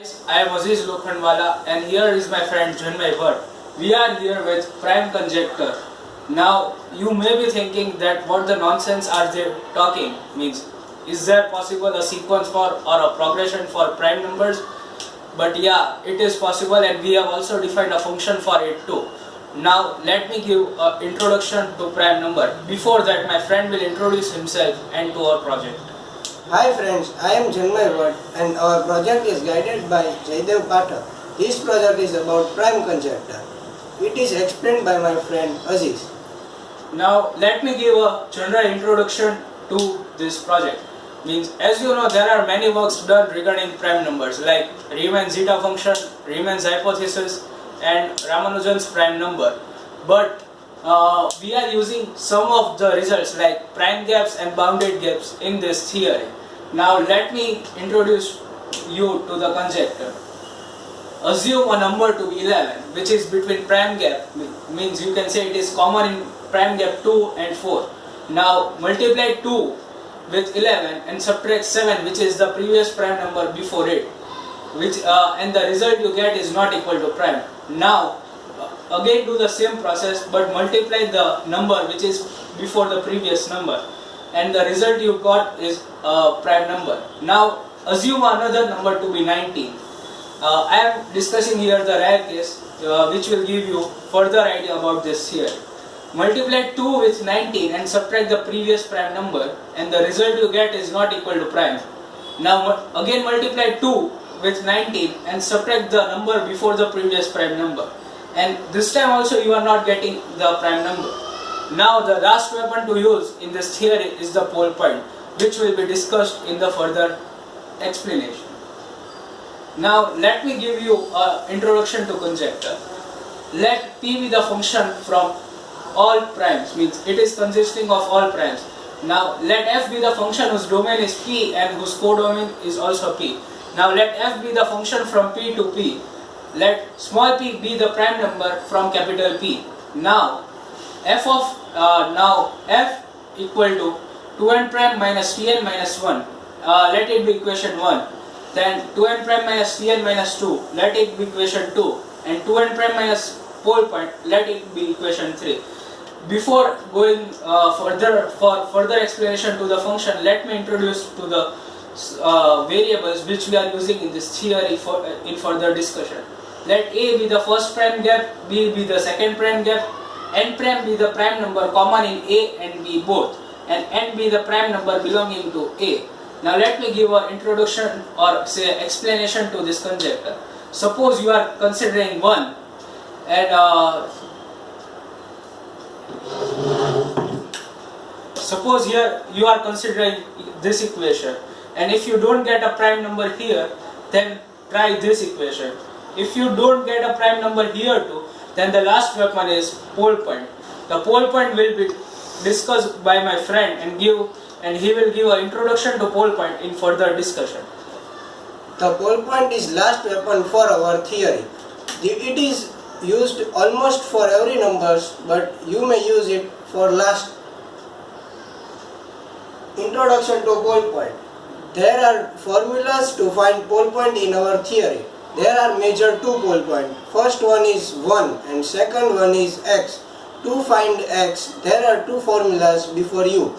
I am Aziz and here is my friend Janmay. We are here with prime conjecture. Now you may be thinking that what the nonsense are they talking means. Is there possible a sequence for or a progression for prime numbers? But yeah, it is possible and we have also defined a function for it too. Now let me give an introduction to prime number. Before that my friend will introduce himself and to our project. Hi friends, I am Janmay and our project is guided by Jaidev Pathak. This project is about prime conjecture. It is explained by my friend Aziz. Now let me give a general introduction to this project. Means as you know there are many works done regarding prime numbers like Riemann's zeta function, Riemann's hypothesis and Ramanujan's prime number. But we are using some of the results like prime gaps and bounded gaps in this theory. Now let me introduce you to the conjecture. Assume a number to be 11 which is between prime gap, means you can say it is common in prime gap 2 and 4. Now multiply 2 with 11 and subtract 7 which is the previous prime number before it, and the result you get is not equal to prime. Now again do the same process but multiply the number which is before the previous number and the result you got is a prime number. Now assume another number to be 19. I am discussing here the rare case which will give you further idea about this theory. Multiply 2 with 19 and subtract the previous prime number and the result you get is not equal to prime. Now again multiply 2 with 19 and subtract the number before the previous prime number, and this time also you are not getting the prime number. Now the last weapon to use in this theory is the pole point, which will be discussed in the further explanation. Now let me give you an introduction to conjecture. Let P be the function from all primes, means it is consisting of all primes. Now let F be the function whose domain is P and whose codomain is also P. Now let F be the function from P to P. Let small p be the prime number from capital P. Now F equal to 2n prime minus Tn minus 1. Let it be equation 1. Then 2n prime minus Tn minus 2. Let it be equation 2. And 2n prime minus pole point. Let it be equation 3. Before going further explanation to the function, let me introduce to the variables which we are using in this theory in further discussion. Let A be the first prime gap, B be the second prime gap, n prime be the prime number common in A and B both, and n be the prime number belonging to A. Now let me give an introduction or say explanation to this conjecture. Suppose you are considering 1 and suppose here you are considering this equation, and if you don't get a prime number here, then try this equation. If you don't get a prime number here too, then the last weapon is pole point. The pole point will be discussed by my friend and he will give an introduction to pole point in further discussion. The pole point is last weapon for our theory. It is used almost for every numbers, but you may use it for last. Introduction to pole point. There are formulas to find pole point in our theory. There are major two pole points. First one is 1 and second one is x. To find x, there are two formulas before you.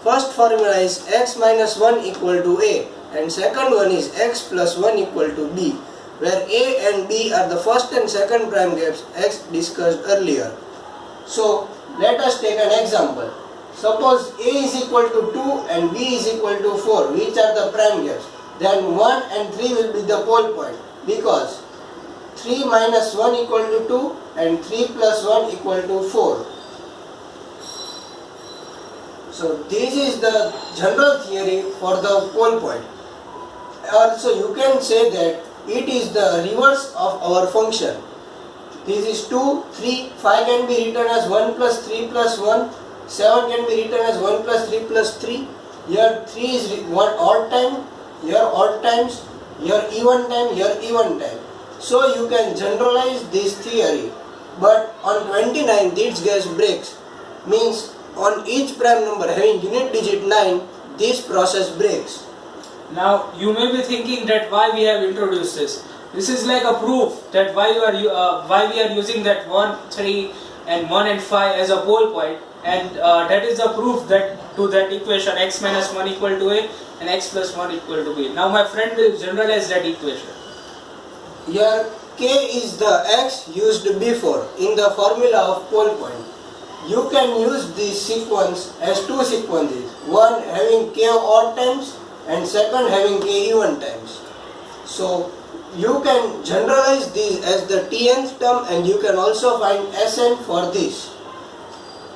First formula is x minus 1 equal to a, and second one is x plus 1 equal to b, where a and b are the first and second prime gaps x discussed earlier. So let us take an example. Suppose a is equal to 2 and b is equal to 4, which are the prime gaps. Then 1 and 3 will be the pole point, because 3 minus 1 equal to 2 and 3 plus 1 equal to 4. So this is the general theory for the pole point. Also you can say that it is the reverse of our function. This is 2, 3, 5 can be written as 1 plus 3 plus 1, 7 can be written as 1 plus 3 plus 3. Here 3 is one odd time, here odd times, here even time, here even time. So you can generalize this theory, but on 29 this gets breaks, means on each prime number having unit digit 9 this process breaks. Now you may be thinking that why we have introduced this. This is like a proof that why we are using that 1, 3 and 1 and 5 as a pole point, and that is the proof that to that equation x minus 1 equal to a and x plus 1 equal to b. Now my friend will generalize that equation. Here k is the x used before in the formula of pole point. You can use this sequence as two sequences, one having k odd times and second having k even times. So you can generalize this as the tnth term, and you can also find Sn for this.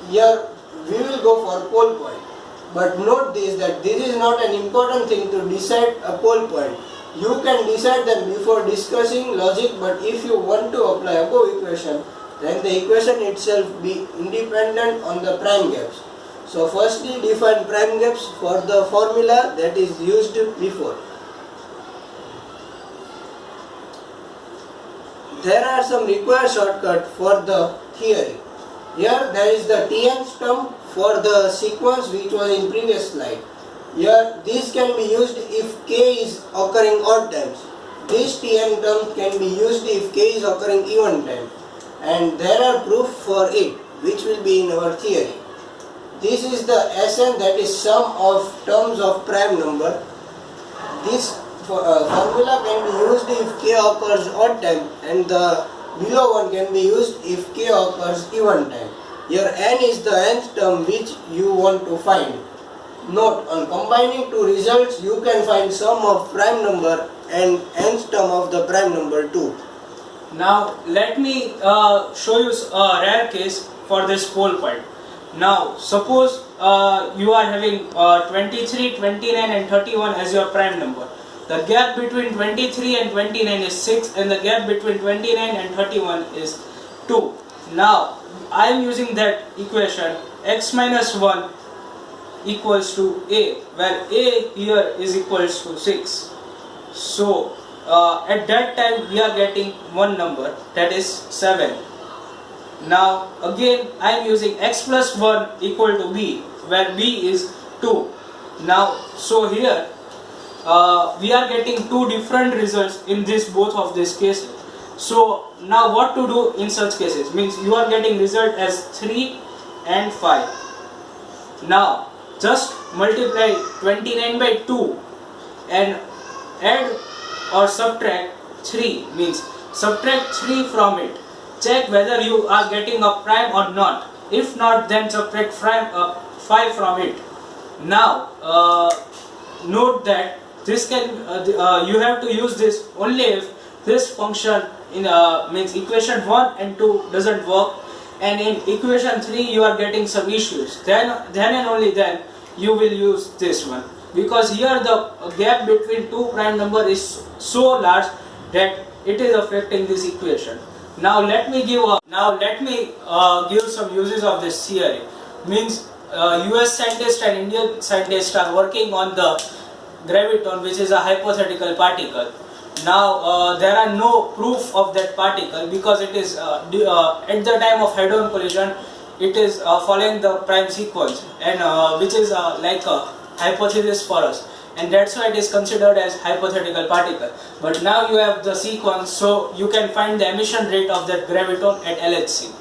Here we will go for pole point, but note this that this is not an important thing to decide a pole point. You can decide them before discussing logic, but if you want to apply above equation, then the equation itself be independent on the prime gaps. So firstly define prime gaps for the formula that is used before. There are some required shortcuts for the theory. Here there is the tnth term for the sequence which was in previous slide. Here this can be used if k is occurring odd times. This tn term can be used if k is occurring even time. And there are proofs for it which will be in our theory. This is the Sn, that is sum of terms of prime number. This formula can be used if k occurs odd time, and the below one can be used if k occurs even time. Here n is the nth term which you want to find. Note, on combining two results you can find sum of prime number and nth term of the prime number too. Now let me show you a rare case for this pole point. Now suppose you are having 23, 29 and 31 as your prime number. The gap between 23 and 29 is 6, and the gap between 29 and 31 is 2. Now I am using that equation x minus 1 equals to a, where a here is equals to 6. So at that time we are getting one number, that is 7. Now again I am using x plus 1 equal to b, where b is 2. Now so here we are getting two different results in both of these cases. So now what to do in such cases? Means you are getting result as 3 and 5. Now just multiply 29 by 2 and add or subtract 3, means subtract 3 from it. Check whether you are getting a prime or not. If not, then subtract 5 from it. Now note that this can you have to use this only if this function in means equation 1 and 2 doesn't work, and in equation 3 you are getting some issues. Then and only then you will use this one, because here the gap between two prime number is so large that it is affecting this equation. Now let me give some uses of this theory. Means US scientists and Indian scientists are working on the graviton, which is a hypothetical particle. Now there are no proof of that particle, because it is at the time of head-on collision it is following the prime sequence, and which is like a hypothesis for us, and that's why it is considered as hypothetical particle. But now you have the sequence, so you can find the emission rate of that graviton at LHC.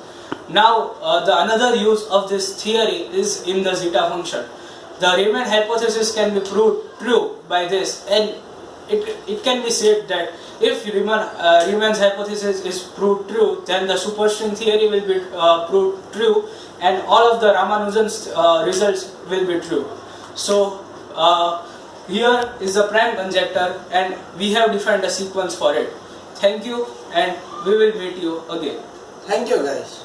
Now the another use of this theory is in the zeta function. The Riemann hypothesis can be proved true by this, and it can be said that if Riemann's hypothesis is proved true, then the superstring theory will be proved true, and all of the Ramanujan's results will be true. So here is the prime conjecture, and we have defined a sequence for it. Thank you, and we will meet you again. Thank you guys.